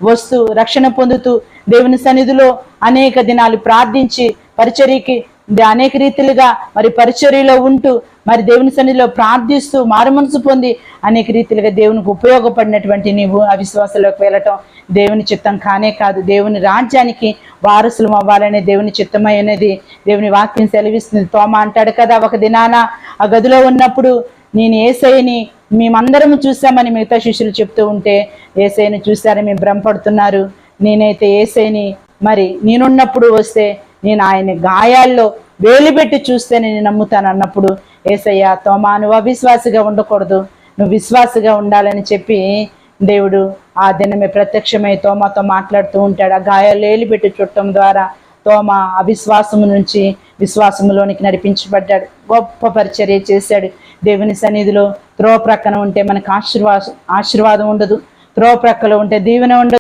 వస్తూ రక్షణ పొందుతూ దేవుని సన్నిధిలో అనేక దినాలు ప్రార్థించి పరిచర్యకి అనేక రీతిలుగా మరి పరిచర్యలో ఉంటూ మరి దేవుని సన్నిధిలో ప్రార్థిస్తూ మారుమనసు పొంది అనేక రీతిలుగా దేవునికి ఉపయోగపడినటువంటి నీవు అవిశ్వాసంలోకి వెళ్ళటం దేవుని చిత్తం కానే కాదు. దేవుని రాజ్యానికి వారసులం అవ్వాలనే దేవుని చిత్తమై అనేది దేవుని వాక్యం సెలవిస్తుంది. తోమ అంటాడు కదా, ఒక దినాన ఆ గదిలో ఉన్నప్పుడు నేను యేసయ్యని మేమందరం చూసామని మిగతా శిష్యులు చెప్తూ ఉంటే, యేసయ్యని చూశారని మేము భ్రమపడుతున్నారు, నేనైతే యేసయ్యని మరి నేనున్నప్పుడు వస్తే నేను ఆయన గాయాల్లో వేలుబెట్టి చూస్తే నేను నమ్ముతాను అన్నప్పుడు, యేసయ్య తోమా నువ్వు అవిశ్వాసిగా ఉండకూడదు, నువ్వు విశ్వాసిగా ఉండాలని చెప్పి దేవుడు ఆ దినమే ప్రత్యక్షమై తోమాతో మాట్లాడుతూ ఉంటాడు. ఆ గాయాలు వేలుబెట్టి చుట్టం ద్వారా తోమ అవిశ్వాసము నుంచి విశ్వాసములోనికి నడిపించబడ్డాడు. గొప్ప పరిచర్య చేశాడు. దేవుని సన్నిధిలో త్రోవ ప్రక్కన ఉంటే మనకు ఆశీర్వాదం ఉండదు, త్రోవ ప్రక్కలో ఉంటే దీవెన ఉండదు.